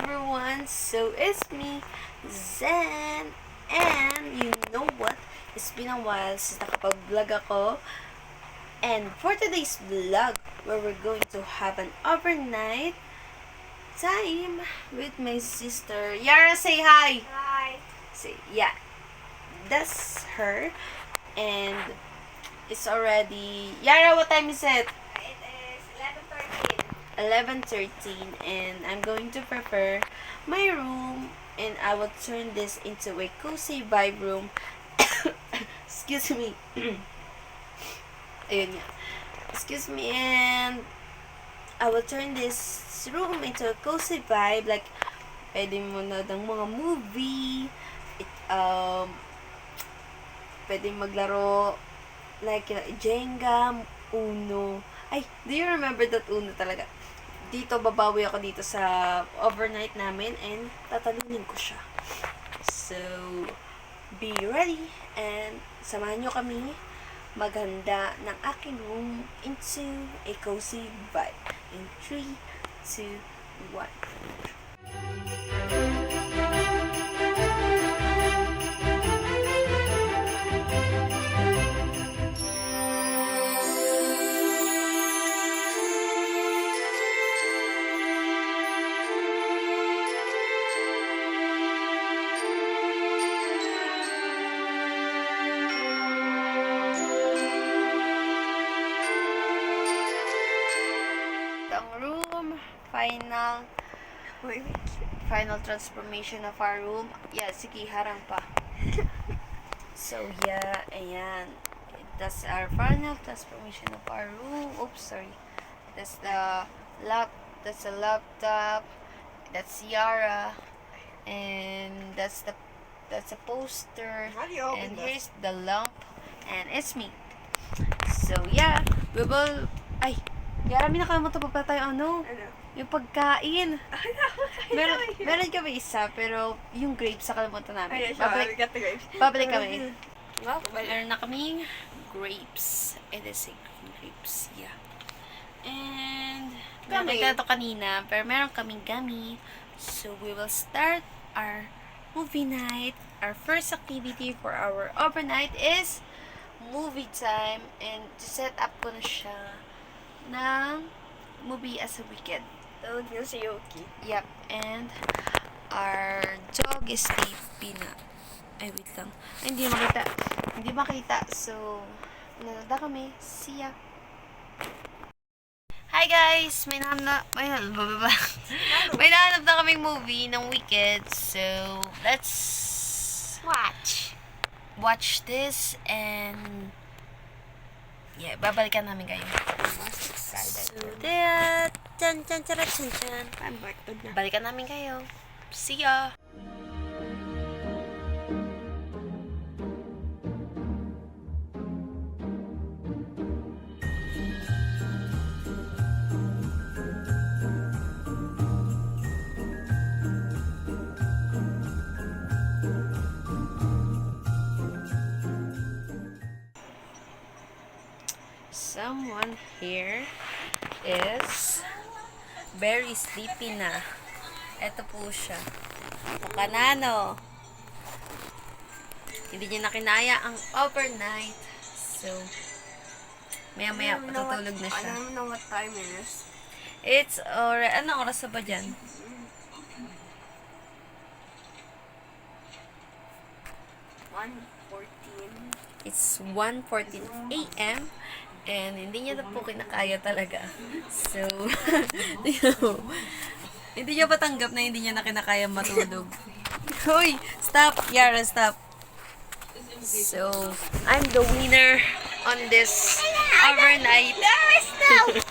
everyone, so it's me, Zen, and you know what, it's been a while since nakapag-vlog ako, and for today's vlog, where we're going to have an overnight time with my sister. Yara, say hi! Hi. Say, yeah, that's her, and it's already, Yara, what time is it? It is 11:13. 11:13, and I'm going to prepare my room, and I will turn this into a cozy vibe room. Excuse me. Ayun nga. Excuse me, and I will turn this room into a cozy vibe, like pwede mo na ng mga movie, pwede maglaro like Jenga, Uno. Ay, do you remember that Uno talaga? Dito, babawi ako dito sa overnight namin and tatalunin ko siya. So, be ready and samahan nyo kami maghanda ng aking room into a cozy vibe. In 3, 2, 1. Final transformation of our room. Yeah, sige, harang pa. So, yeah, ayan. That's our final transformation of our room. Oops, sorry. That's the laptop. That's Yara. And that's a poster. And here's the lamp. And it's me. So, yeah, we will... Ay, Yara, may nakalimutan pa pala tayo, ano? Yung pagkain. Meron kami isa, pero yung grapes sa kalimutan namin. Babalik kami. Meron na kaming grapes. It is a grapes, yeah. And, meron na ito kanina, pero meron kaming gummy. So, we will start our movie night. Our first activity for our overnight is movie time. And, to set up ko na siya ng movie as a weekend. Tawag niyo si Yoki. Yep, and our dog is sleeping na. Ay, wait lang. Ay, hindi makita. Hindi makita. So, nalada kami. See ya. Hi guys! May nahanap na kaming movie ng weekend. So, let's watch this and yeah, babalikan namin kayo. So, that chan. Balikan namin kayo. See ya! Someone here is very sleepy na. Ito po siya. Kanano. Hindi niya nakinaya ang overnight. So, maya patutulog na siya. I don't know what time it is. It's anong oras na ba dyan? 1:14. It's 1:14 a.m. And hindi niya na po kinakaya talaga. So, hindi niya patanggap na hindi niya na kinakaya matulog. Hoy! Stop! Yara, stop! So, I'm the winner on this overnight. There is no!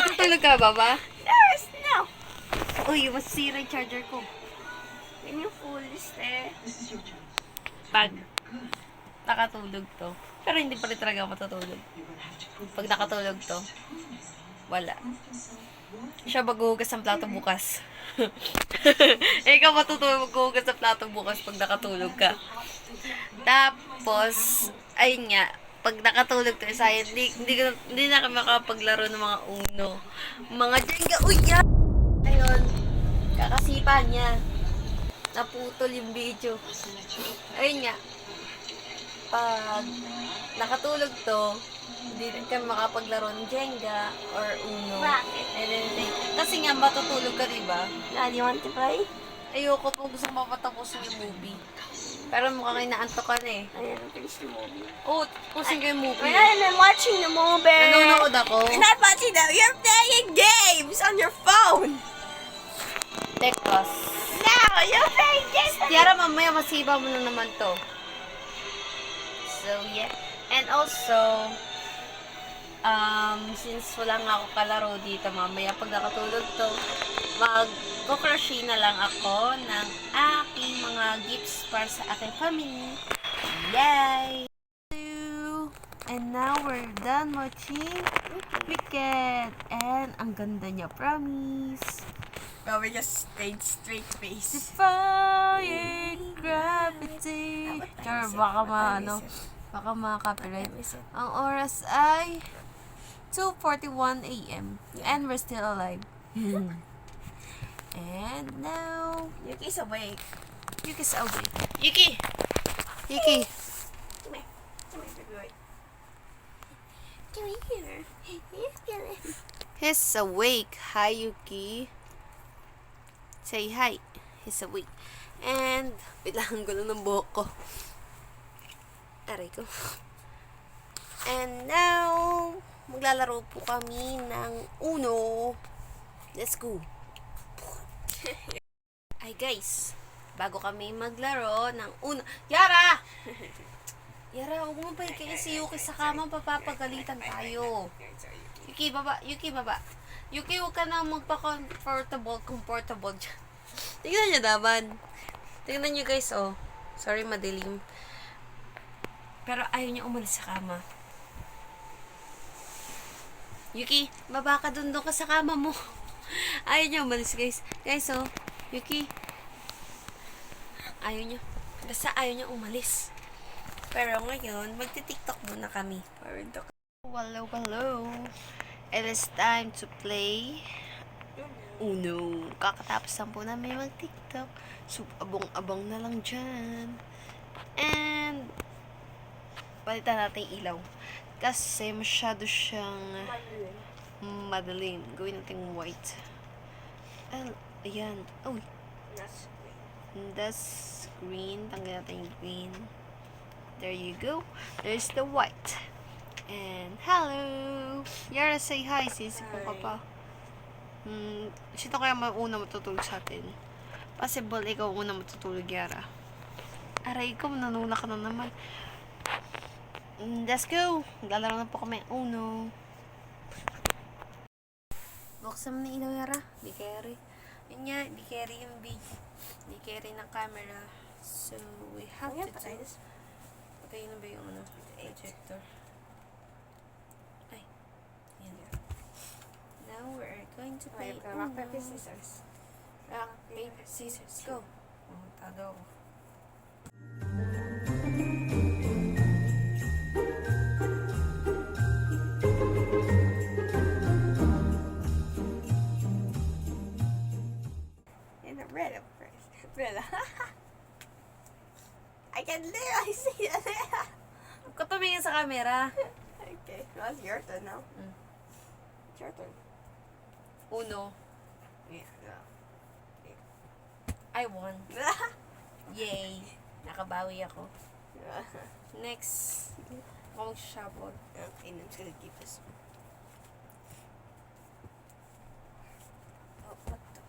Matutulog ka ba ba? There is no! Uy, masisira yung charger ko. Can you fool this there? Pag nakatulog to. Pero hindi pa rin talaga matutulog. Pag nakatulog to, wala. Siya maghuhugas ng plato bukas. Ikaw maghuhugas ng plato bukas pag nakatulog ka. Tapos, ayun nga, pag nakatulog to, sayang, hindi na kami makapaglaro ng mga Uno. Mga Jenga, uy, yan! Ayun. Kakasipa niya. Naputol yung video. Ayun nga. Pag nakatulog to, hindi rin kami makapaglaro ng Jenga or Uno. Bakit? Anything. Kasi nga, matutulog ka, diba? Now, do you want to play? Ayoko po gusto mapatapusin yung movie. Pero mukhang inaantok ka na eh. Ayan, finish the movie. Oh, tapusin ko yung movie. Ayan, I'm watching the movie. Nanonood ako. You're not watching that. You're playing games on your phone. Tekos. No, you're playing games. Tiara, mamaya masiba mo na naman to. So, yeah. And also, since wala nga ako kalaro dito, mamaya pag nakatulog to, mag-crochet na lang ako ng aking mga gifts para sa aking family. Yay! And now we're done watching Wicked. And ang ganda niya, promise. Well, we just stayed straight face. Defying gravity. Char, baka ma-copyright. Ang oras ay 2:41 a.m. And we're still alive. And now, Yuki's awake. Yuki's awake. Yuki! Yuki! Come here. Come here, baby boy. Come here. Yes, come here. He's awake. Hi, Yuki. Say hi. He's awake. And, bilangan ko lang ng buhok ko. Aray ko. And now, maglalaro po kami ng Uno. Let's go. Ay guys, bago kami maglaro ng Uno. Yara! Yara, huwag mo ba kayo si Yuki sa kama, papapagalitan tayo. Yuki, baba. Yuki, baba. Yuki, huwag ka na comfortable dyan. Tingnan niyo naman. Tingnan niyo guys, oh. Sorry, madilim. Pero ayaw niya umalis sa kama. Yuki, baba ka doon ka sa kama mo. Ayaw niya umalis, guys. Guys, oh. Yuki. Ayaw niya. Basta ayaw niya umalis. Pero ngayon, magti-tiktok muna kami. Hello. It is time to play Uno. Kakatapos lang po namin mag-tiktok. So, abong-abong na lang dyan. And, palitan natin yung ilaw. Kasi masyado siyang madilim. Gawin natin white. Ayan. Oh, that's green. Tanggalin natin yung green. There you go. There's the white. And, hello! Yara, say hi. Sisipon ka pa. Sino kaya mauna matutulog sa atin? Possible ikaw una matutulog, Yara. Aray ko, nanula ka na naman. Let's go! Maglalaro na po kami. Uno. Buksan mo na ilaw, Yara. Di carry. Yun nga, di carry yung di carry ng camera. So, we have to do this. Patayin na ba yung projector? Ay. Yan. Now, we're going to play Rock, paper, scissors. Rock, paper, scissors. Go. Tado ako. Red up first. Red. I can live. I see that. Huwag ka tumingin sa camera. Okay. Well, it's your turn now. It's your turn. Uno. Yeah. I won. Yay. Nakabawi ako. Next. Ako magsashabot. Okay, I'm just gonna keep this. Oh, what the?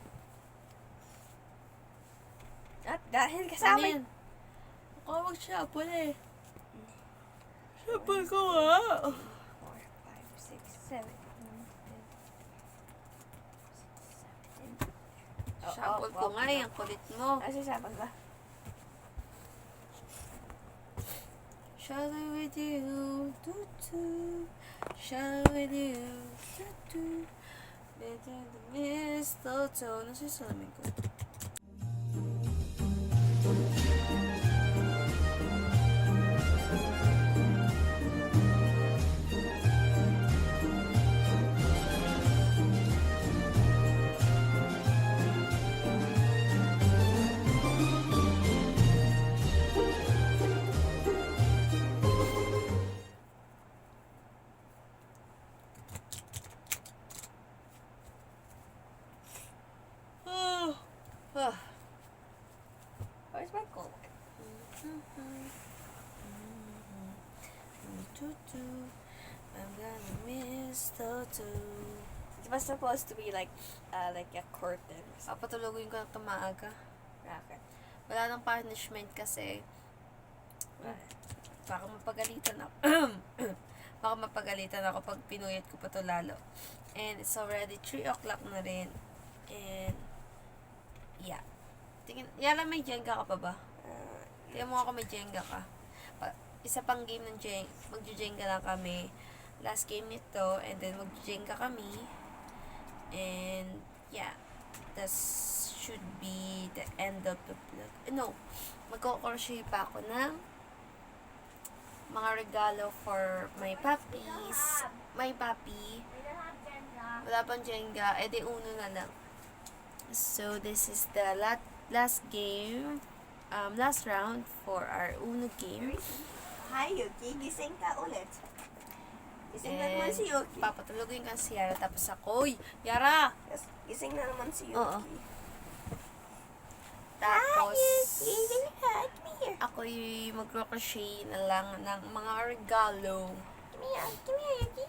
Dahil kasama. Ano yan? Ako magsashabot eh. Sabot ko nga. 4, 5, 6, 7, 8, 9, 10. Shabot ko nga eh. Ang kulit mo. Kasi sabag ba? Shall I with you? Do-do. Shall I with you? Do-do. Better the mistletoe. Nasa yung salamin ko? sprinkle. I'm gonna miss Toto. It was supposed to be like a curtain. Papatulogin ko na ito maaga. Bakit? Wala nang punishment kasi baka mapagalitan ako. Baka mapagalitan ako pag pinuyat ko pa to lalo. And it's already 3 o'clock na rin. And yeah. Yala, may Jenga ka pa ba? Tingnan mo ako, may Jenga ka. Isa pang game ng Jenga. Magjo-Jenga lang kami. Last game nito. And then magjo-Jenga kami. And yeah. That should be the end of the vlog. No. Magko-crochet pa ako ng mga regalo for my puppies. My puppy. Wala pang Jenga. Eh, di uno na lang. So, this is the last game. Last round for our Uno game. Hi, Yuki. Gising ka ulit. Gising na naman si Yuki. Papatulogin ka si Yara. Tapos ako, Uy! Yara! Yes, gising na naman si Yuki. Oo. Tapos, Hi, Yuki. Hug me here. ako'y mag-crochet na lang ng mga regalo. Come here, Yuki.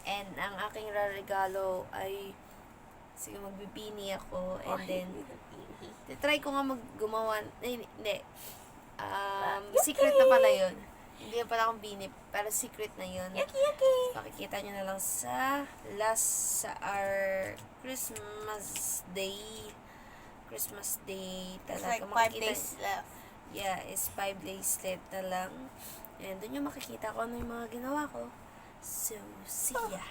And ang aking regalo ay sige, magbibini ako. And then, try ko nga gumawa. Hindi. Secret na pala yun. Hindi na pala akong bini. Pero secret na yun. Yuki. Makikita nyo na lang sa our Christmas Day. Christmas Day It's talaga. like 5 days left. Yeah, it's 5 days left na lang. And doon yung makikita ko ano yung mga ginawa ko. So, see ya.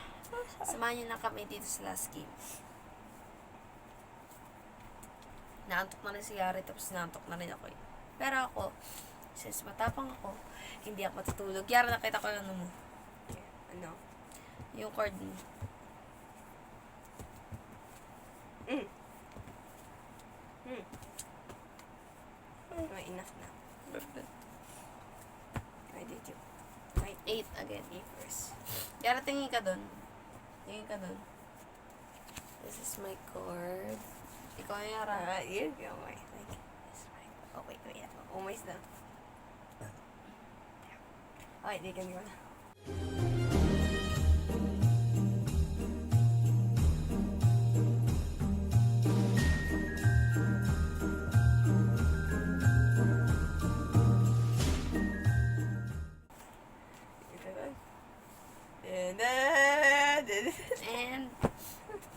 Samahan nyo na kami dito sa last game. Naantok na rin si Yari, tapos naantok na rin ako. Pero ako, since matapang ako, hindi ako matutulog. Yari, nakita ko yung ano mo. Ano? Yung cord mo. Enough na. Why did you? 8 again. First. Yara, tingin ka dun. Tingin ka dun. This is my cord. Ikaw, Yara. You go. Like this. Oh, wait. Almost done. Okay, di ka nyo na. And,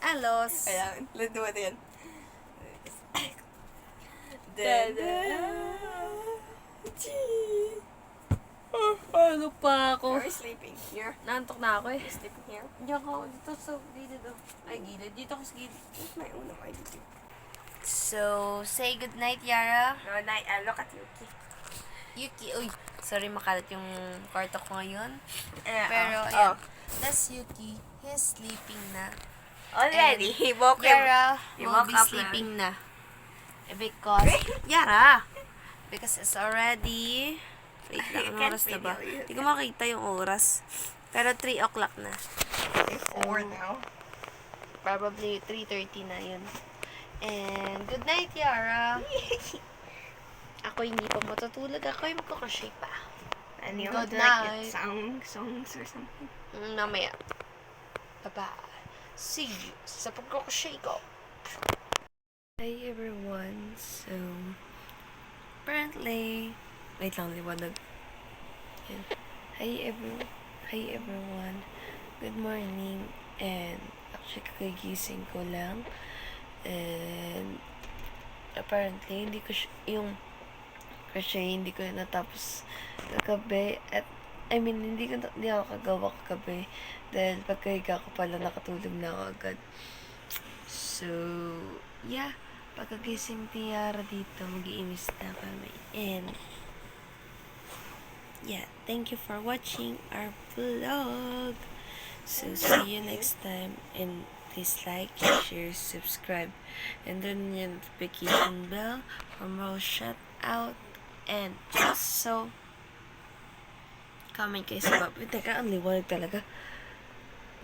alos. Ayan, lando mo yan. Ano pa ako? You're sleeping here. Naantok na ako eh. You're sleeping here. Diyan ako. Dito sa gilid. Ay, gilid. Dito ako sa gilid. That's my own. Why did you? So, say good night, Yara. No, night. Look at Yuki. Yuki, uy. Sorry, makalat yung kwarto ko ngayon. Pero, oh. ayan. That's Yuki. He's sleeping na. Already, he woke up. Yara You will woke be up sleeping na. Because, Yara! Because it's already... Wait lang, ang Can't oras na ba? video you. Hindi ko makita yung oras. Pero 3 o'clock na. It's 4 now. Probably 3:30 na yun. And, good night, Yara. Ako hindi pa matutulog. Ako yung magkukrochet pa. And you Good want to like night. get songs or something? Mamaya. Bye-bye. See you sa pagkukrochet ko. Hi everyone. So, apparently, wait lang, liwanag. Yan. Hi everyone. Good morning. And, actually, kagigising ko lang. And, apparently, hindi ko yung crochet, hindi ko natapos kagabi. At, hindi ako kagawa kagabi. Dahil pagkahiga ko pala, nakatulog na ako agad. So, yeah. Pagkagising ni Yara dito, mag-iimis na kami. And, yeah. Thank you for watching our vlog. So, see you next time. And, please like, share, subscribe. And then yung notification bell for more shout out. And, also, comment kayo sa baba. Teka, ang liwanag talaga.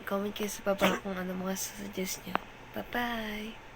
Comment kayo sa baba kung ano mga suggest nyo. Bye-bye!